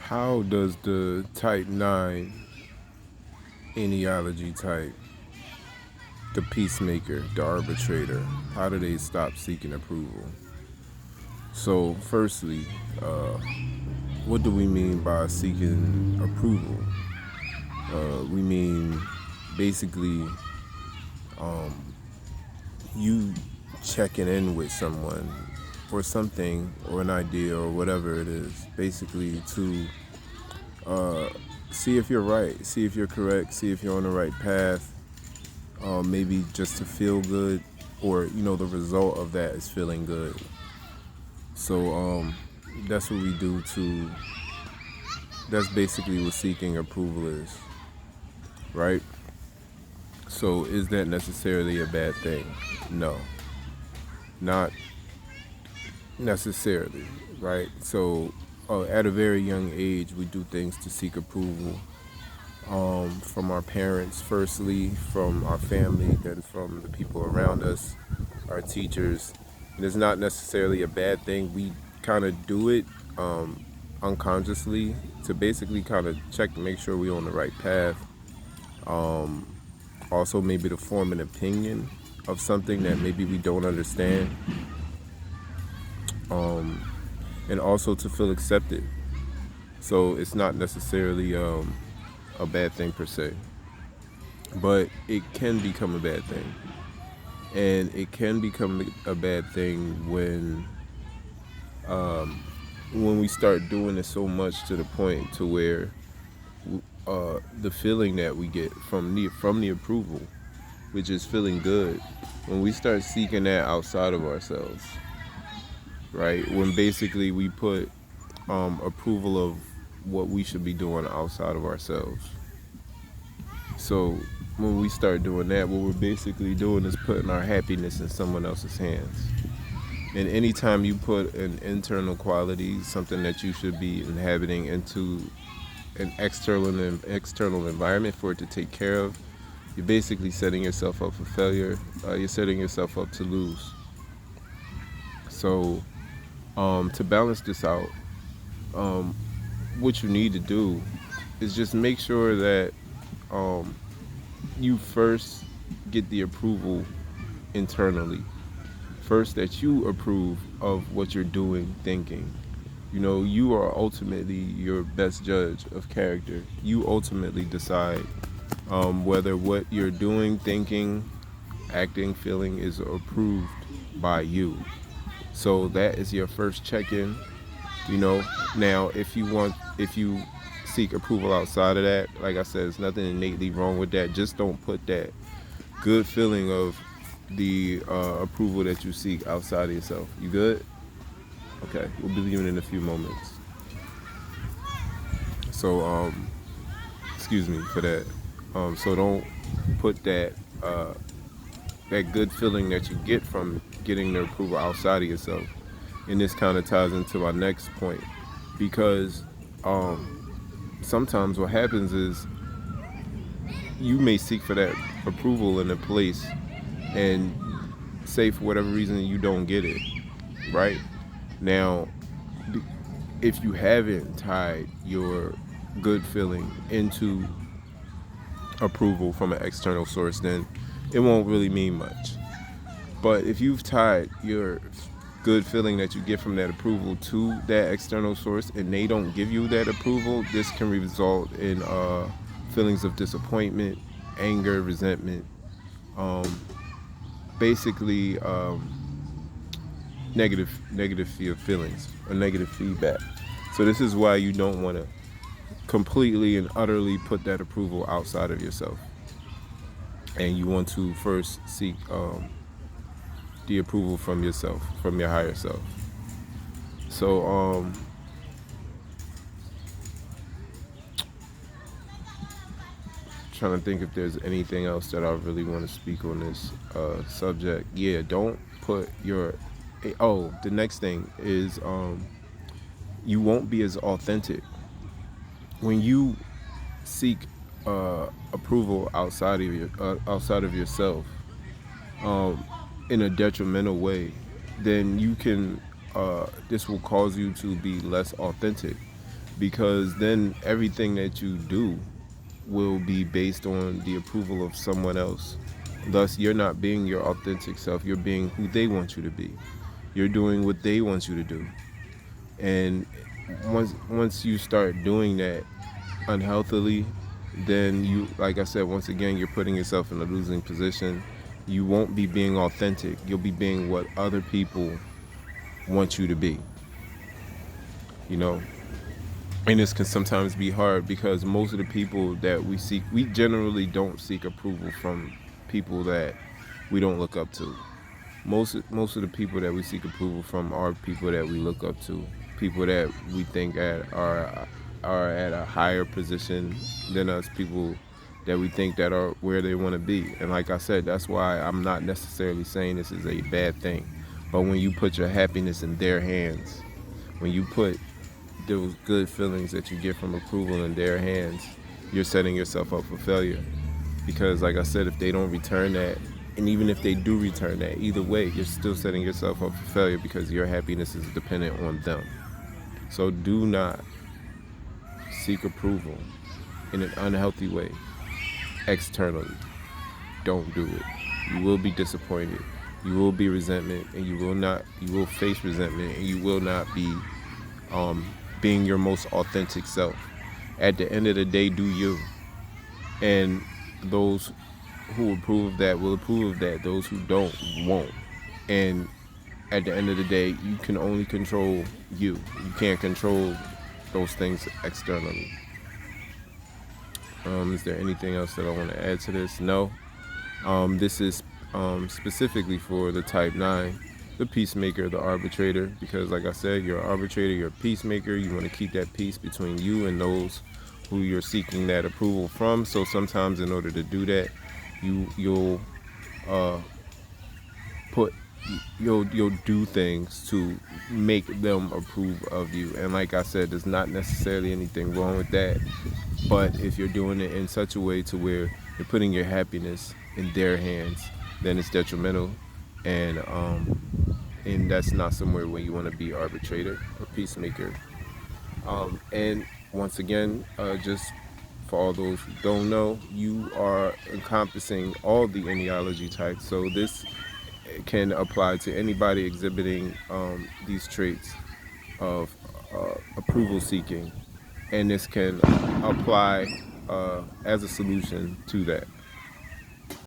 How does the type 9 Ennealogy type, the peacemaker, the arbitrator, how do they stop seeking approval? So, firstly, what do we mean by seeking approval? We mean basically you checking in with someone or something or an idea or whatever it is, basically to see if you're right, see if you're correct, see if you're on the right path. Maybe just to feel good, or the result of that is feeling good. So that's what we do to. That's basically what seeking approval is, right? So is that necessarily a bad thing? No, not necessarily, right? So at a very young age, we do things to seek approval from our parents, firstly, from our family, then from the people around us, our teachers. And it's not necessarily a bad thing. We kind of do it unconsciously to basically kind of check to make sure we're on the right path. Also, maybe to form an opinion of something that maybe we don't understand, and also to feel accepted. So it's not necessarily a bad thing per se, but it can become a bad thing. And it can become a bad thing when we start doing it so much to the point to where the feeling that we get from the approval, which is feeling good, when we start seeking that outside of ourselves, right? When basically we put approval of what we should be doing outside of ourselves. So when we start doing that, what we're basically doing is putting our happiness in someone else's hands. And anytime you put an internal quality, something that you should be inhabiting, into an external environment for it to take care of, you're basically setting yourself up for failure. You're setting yourself up to lose. So to balance this out, what you need to do is just make sure that you first get the approval internally. First, that you approve of what you're doing, thinking. You are ultimately your best judge of character. You ultimately decide whether what you're doing, thinking, acting, feeling is approved by you. So that is your first check-in. Now if you seek approval outside of that, like I said, there's nothing innately wrong with that. Just don't put that good feeling of the approval that you seek outside of yourself. You good? Okay, we'll be leaving in a few moments. So excuse me for that. So don't put that good feeling that you get from getting the approval outside of yourself. And this kind of ties into my next point, because sometimes what happens is you may seek for that approval in a place, and say for whatever reason you don't get it, right? Now, if you haven't tied your good feeling into approval from an external source, then it won't really mean much. But if you've tied your good feeling that you get from that approval to that external source, and they don't give you that approval, this can result in feelings of disappointment, anger, resentment, basically negative feelings or negative feedback. So this is why you don't want to completely and utterly put that approval outside of yourself, and you want to first seek the approval from yourself, from your higher self. So trying to think if there's anything else that I really want to speak on this subject. Yeah, don't put your the next thing is you won't be as authentic when you seek approval outside of yourself in a detrimental way. Then you can this will cause you to be less authentic, because then everything that you do will be based on the approval of someone else. Thus, you're not being your authentic self. You're being who they want you to be. You're doing what they want you to do. And once you start doing that unhealthily, then you, like I said, once again, you're putting yourself in a losing position. You won't be being authentic. You'll be being what other people want you to be. You know, and this can sometimes be hard because most of the people that we seek, we generally don't seek approval from people that we don't look up to. Most of the people that we seek approval from are people that we look up to, people that we think are at a higher position than us, people that we think that are where they want to be. And like I said, that's why I'm not necessarily saying this is a bad thing. But when you put your happiness in their hands, when you put those good feelings that you get from approval in their hands, you're setting yourself up for failure. Because like I said, if they don't return that, and even if they do return that, either way, you're still setting yourself up for failure because your happiness is dependent on them. So do not seek approval in an unhealthy way externally. Don't do it. You will be disappointed. You will be resentment, and you will face resentment, and you will not be being your most authentic self. At the end of the day, do you. And those who approve of that will approve of that. Those who don't won't. And at the end of the day, you can only control you. You can't control those things externally. Is there anything else that I want to add to this? No. This is specifically for the type 9, the peacemaker, the arbitrator, because like I said, you're an arbitrator, you're a peacemaker. You want to keep that peace between you and those who you're seeking that approval from. So sometimes in order to do that, you'll put you'll do things to make them approve of you. And like I said, there's not necessarily anything wrong with that, but if you're doing it in such a way to where you're putting your happiness in their hands, then it's detrimental, and that's not somewhere where you want to be arbitrator or peacemaker. And once again, just for all those who don't know, you are encompassing all the Ennealogy types. So this can apply to anybody exhibiting these traits of approval seeking, and this can apply as a solution to that.